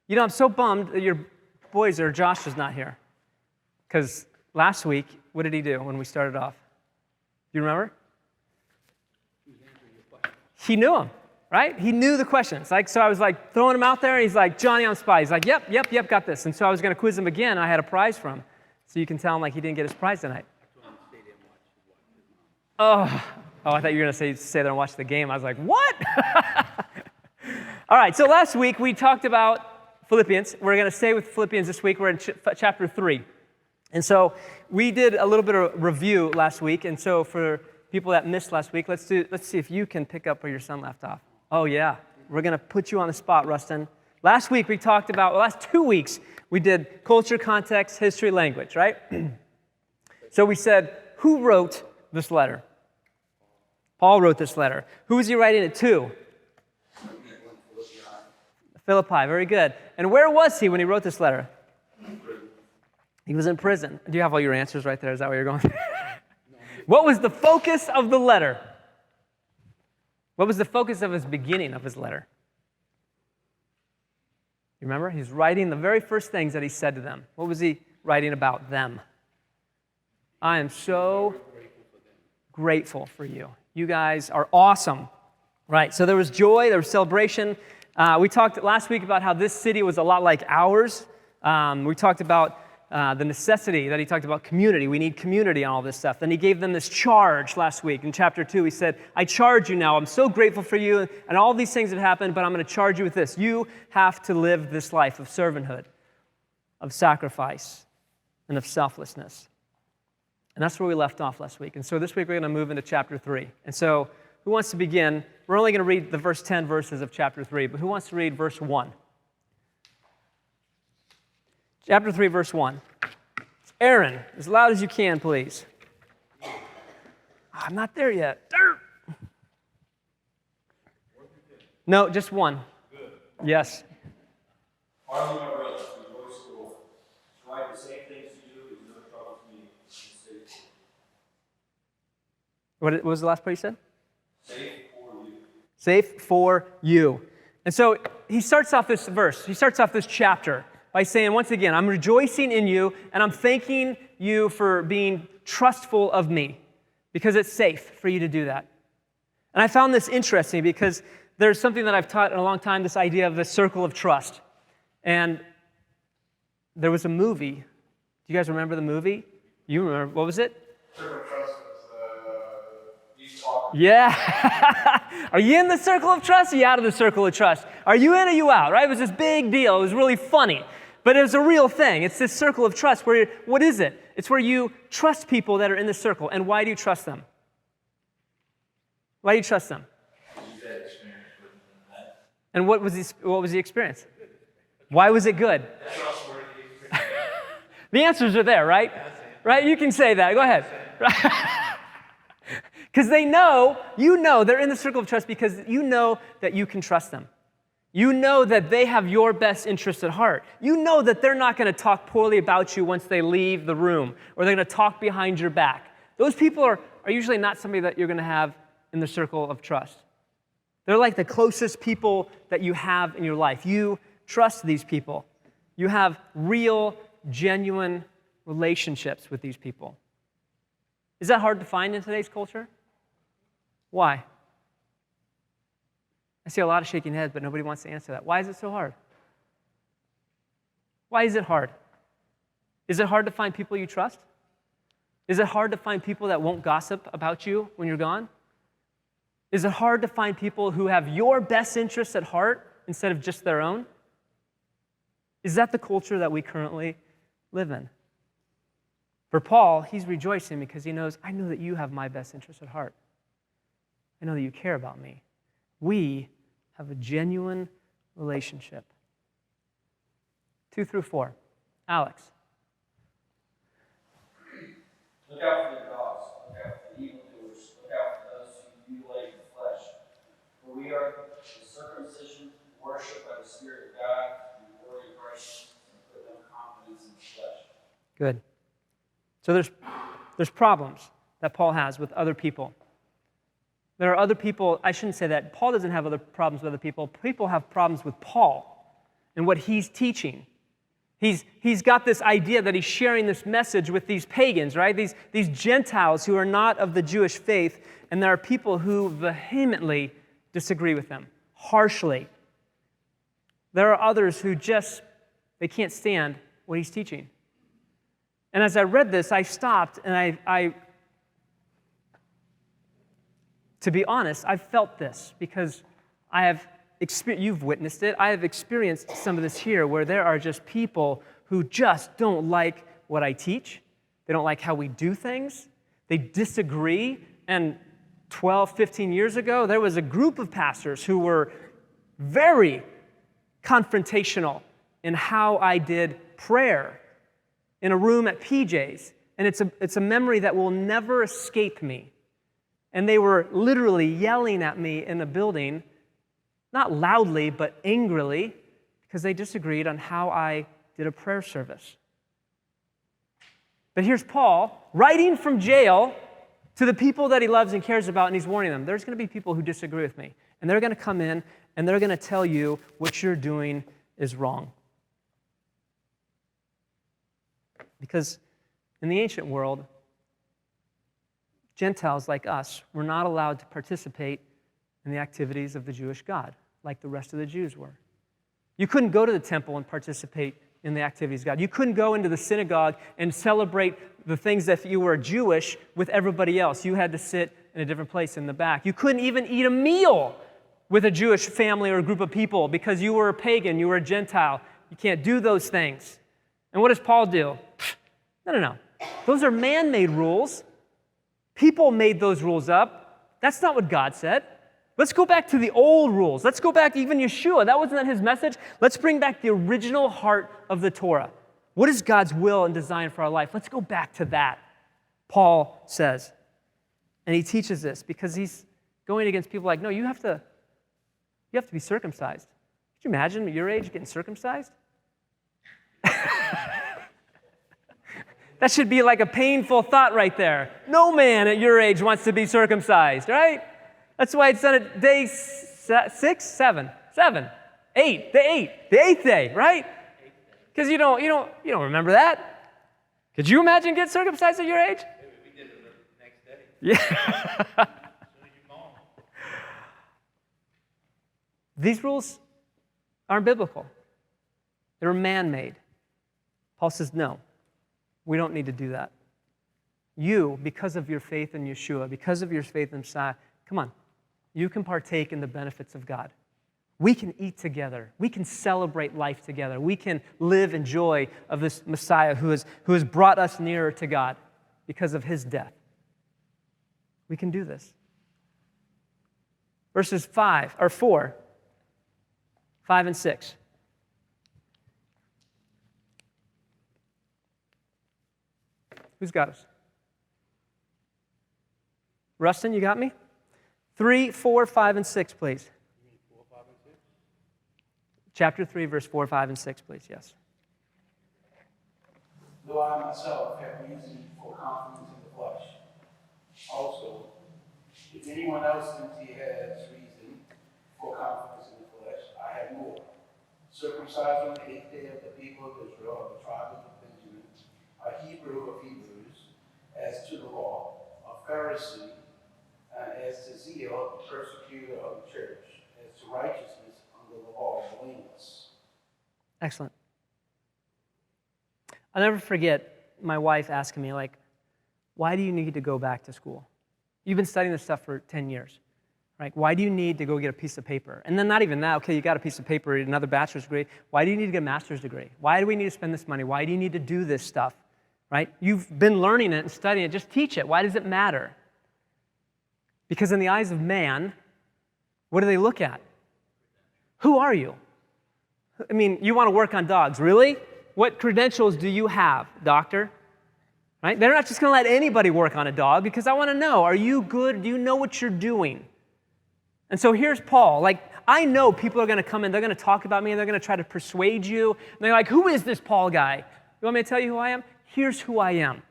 You know, I'm so bummed that your boys or Josh is not here. Because last week, what did he do when we started off? Do you remember? He knew them, right? He knew the questions. So I was like throwing him out there, and he's like, Johnny on spy. He's like, yep, got this. And so I was going to quiz him again, and I had a prize for him. So you can tell him like he didn't get his prize tonight. Oh, I thought you were going to stay there and watch the game. I was like, what? All right, so last week we talked about Philippians. We're going to stay with Philippians this week. We're in chapter 3. And so we did a little bit of review last week. And so for people that missed last week, let's see if you can pick up where your son left off. Oh, yeah. We're going to put you on the spot, Rustin. Last week we talked about, last 2 weeks, we did culture, context, history, language, right? So we said, who wrote this letter? Paul wrote this letter. Who was he writing it to? Philippi, very good. And where was he when he wrote this letter? He was in prison. Do you have all your answers right there? Is that where you're going? What was the focus of the letter? What was the focus of his beginning of his letter? You remember? He's writing the very first things that he said to them. What was he writing about them? I am so grateful for you. You guys are awesome. Right, so there was joy, there was celebration. We talked last week about how this city was a lot like ours. We talked about the necessity that he talked about community. We need community and all this stuff. Then he gave them this charge last week. In chapter 2, he said, I charge you now. I'm so grateful for you and all these things have happened, but I'm going to charge you with this. You have to live this life of servanthood, of sacrifice, and of selflessness. And that's where we left off last week. And so this week we're going to move into chapter 3. And so who wants to begin? We're only going to read the first 10 verses of chapter 3, but who wants to read verse 1? Chapter 3, verse 1. Aaron, as loud as you can, please. I'm not there yet. No, just one. Good. Yes. Finally, my brothers, rejoice in the Lord. So I the same things to you is no trouble to me. What was the last part you said? Safe for you. Safe for you. And so he starts off this verse, he starts off this chapter by saying, once again, I'm rejoicing in you, and I'm thanking you for being trustful of me, because it's safe for you to do that. And I found this interesting because there's something that I've taught in a long time, this idea of the circle of trust. And there was a movie. Do you guys remember the movie? You remember, what was it? Circle of trust was these talking. Yeah. Are you in the circle of trust? Or are you out of the circle of trust? Are you in or you out, right? It was this big deal. It was really funny. But it was a real thing. It's this circle of trust where, what is it? It's where you trust people that are in the circle. And why do you trust them? Why do you trust them? And what was the experience? Why was it good? The answers are there, right? Right? You can say that. Go ahead. Because they know, they're in the circle of trust because you know that you can trust them. You know that they have your best interest at heart. You know that they're not going to talk poorly about you once they leave the room, or they're going to talk behind your back. Those people are usually not somebody that you're going to have in the circle of trust. They're like the closest people that you have in your life. You trust these people. You have real, genuine relationships with these people. Is that hard to find in today's culture? Why? I see a lot of shaking heads, but nobody wants to answer that. Why is it so hard? Why is it hard? Is it hard to find people you trust? Is it hard to find people that won't gossip about you when you're gone? Is it hard to find people who have your best interests at heart instead of just their own? Is that the culture that we currently live in? For Paul, he's rejoicing because he knows, I know that you have my best interests at heart. I know that you care about me. We have a genuine relationship. 2 through 4. Alex. Look out for the dogs. Look out for the evildoers. Look out for those who mutilate the flesh. For we are the circumcision, worshipped by the Spirit of God, and the glory of Christ, and put no confidence in the flesh. Good. So there's problems that Paul has with other people. There are other people, I shouldn't say that. Paul doesn't have other problems with other people. People have problems with Paul. and what he's teaching. He's got this idea that he's sharing this message with these pagans, right? These Gentiles who are not of the Jewish faith, and there are people who vehemently disagree with him, harshly. There are others who they can't stand what he's teaching. And as I read this, I stopped and I to be honest, I've felt this because you've witnessed it. I have experienced some of this here where there are just people who just don't like what I teach. They don't like how we do things. They disagree. And 12, 15 years ago, there was a group of pastors who were very confrontational in how I did prayer in a room at PJ's. And it's a memory that will never escape me. And they were literally yelling at me in the building, not loudly, but angrily, because they disagreed on how I did a prayer service. But here's Paul writing from jail to the people that he loves and cares about, and he's warning them, there's going to be people who disagree with me, and they're going to come in, and they're going to tell you what you're doing is wrong. Because in the ancient world, Gentiles like us were not allowed to participate in the activities of the Jewish God like the rest of the Jews were. You couldn't go to the temple and participate in the activities of God. You couldn't go into the synagogue and celebrate the things that you were Jewish with everybody else. You had to sit in a different place in the back. You couldn't even eat a meal with a Jewish family or a group of people because you were a pagan, you were a Gentile. You can't do those things. And what does Paul do? No. Those are man-made rules. People made those rules up. That's not what God said. Let's go back to the old rules. Let's go back to even Yeshua. That wasn't his message. Let's bring back the original heart of the Torah. What is God's will and design for our life? Let's go back to that, Paul says. And he teaches this because he's going against people like, no, you have to be circumcised. Could you imagine at your age getting circumcised? That should be like a painful thought right there. No man at your age wants to be circumcised, right? That's why it's done at day 6, 7, 8, the 8th day, right? Because you don't remember that. Could you imagine getting circumcised at your age? We did it the next day. Yeah. These rules aren't biblical. They're man-made. Paul says, no, we don't need to do that. You, because of your faith in Yeshua, because of your faith in Messiah, come on, you can partake in the benefits of God. We can eat together. We can celebrate life together. We can live in joy of this Messiah who has brought us nearer to God because of his death. We can do this. Verses 4, 5 and 6. Who's got us? Rustin, you got me? 3, 4, 5, and 6, please. Chapter 3, verse 4, 5, and 6, please, yes. Though I myself have reason for confidence in the flesh. Also, if anyone else thinks he has reason for confidence in the flesh, I have more. Circumcised on the 8th day of the people of Israel, of the tribe of Benjamin, a Hebrew of Hebrews, as to the law, a Pharisee, as to zeal, a persecutor of the church, as to righteousness under the law, blameless. Excellent. I'll never forget my wife asking me, why do you need to go back to school? You've been studying this stuff for 10 years. Right? Why do you need to go get a piece of paper? And then not even that, okay, you got a piece of paper, another bachelor's degree. Why do you need to get a master's degree? Why do we need to spend this money? Why do you need to do this stuff? Right? You've been learning it and studying it. Just teach it. Why does it matter? Because in the eyes of man, what do they look at? Who are you? I mean, you want to work on dogs. Really? What credentials do you have, doctor? Right? They're not just going to let anybody work on a dog because I want to know, are you good? Do you know what you're doing? And so here's Paul. I know people are going to come in, they're going to talk about me, and they're going to try to persuade you. And they're like, who is this Paul guy? You want me to tell you who I am? Here's who I am.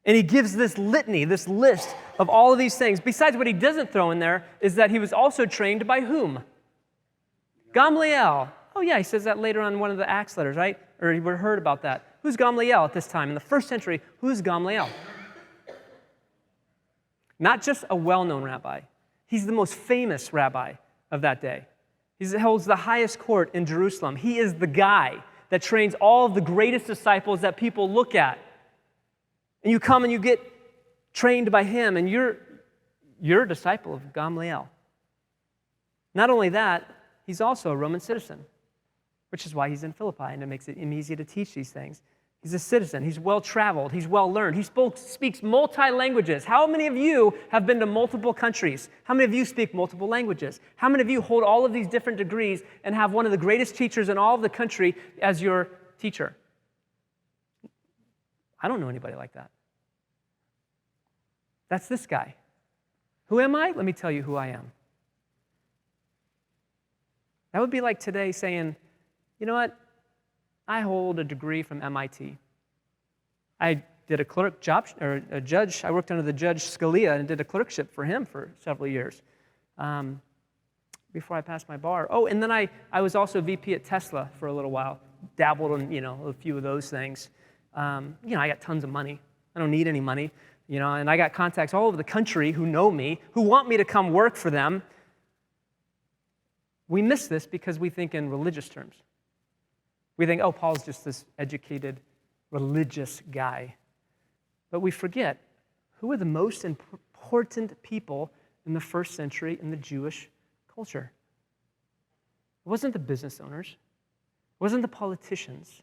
And he gives this litany, this list of all of these things. Besides, what he doesn't throw in there is that he was also trained by whom? Gamaliel, Oh, yeah, he says that later on in one of the Acts letters, right? Or you would have heard about that. Who's Gamaliel at this time? In the first century, who's Gamaliel? Not just a well-known rabbi. He's the most famous rabbi of that day. He holds the highest court in Jerusalem. He is the guy that trains all of the greatest disciples that people look at. And you come and you get trained by him, and you're a disciple of Gamaliel. Not only that, he's also a Roman citizen, which is why he's in Philippi, and it makes it easy to teach these things. He's a citizen. He's well-traveled. He's well-learned. He speaks multi-languages. How many of you have been to multiple countries? How many of you speak multiple languages? How many of you hold all of these different degrees and have one of the greatest teachers in all of the country as your teacher? I don't know anybody like that. That's this guy. Who am I? Let me tell you who I am. That would be like today saying, you know what? I hold a degree from MIT. I did a clerk job, or a judge. I worked under the Judge Scalia and did a clerkship for him for several years before I passed my bar. Oh, and then I was also VP at Tesla for a little while. Dabbled in, a few of those things. I got tons of money. I don't need any money, and I got contacts all over the country who know me, who want me to come work for them. We miss this because we think in religious terms. We think, oh, Paul's just this educated, religious guy. But we forget who were the most important people in the first century in the Jewish culture. It wasn't the business owners. It wasn't the politicians.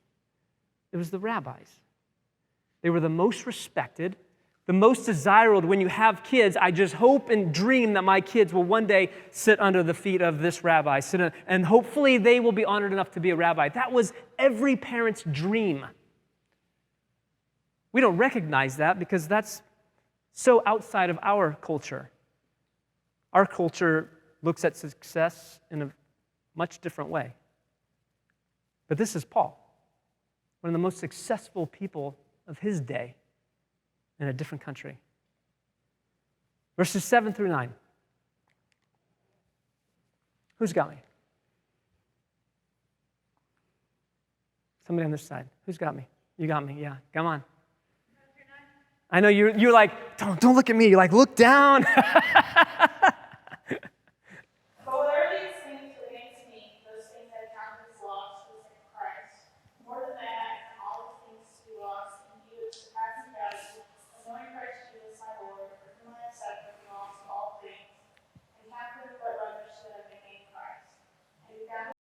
It was the rabbis. They were the most respected, the most desirable. When you have kids, I just hope and dream that my kids will one day sit under the feet of this rabbi, and hopefully they will be honored enough to be a rabbi. That was every parent's dream. We don't recognize that because that's so outside of our culture. Our culture looks at success in a much different way. But this is Paul, one of the most successful people of his day, in a different country. Verses 7 through 9. Who's got me? Somebody on this side. Who's got me? You got me, yeah. Come on. I know you're like, don't look at me. You're like, look down.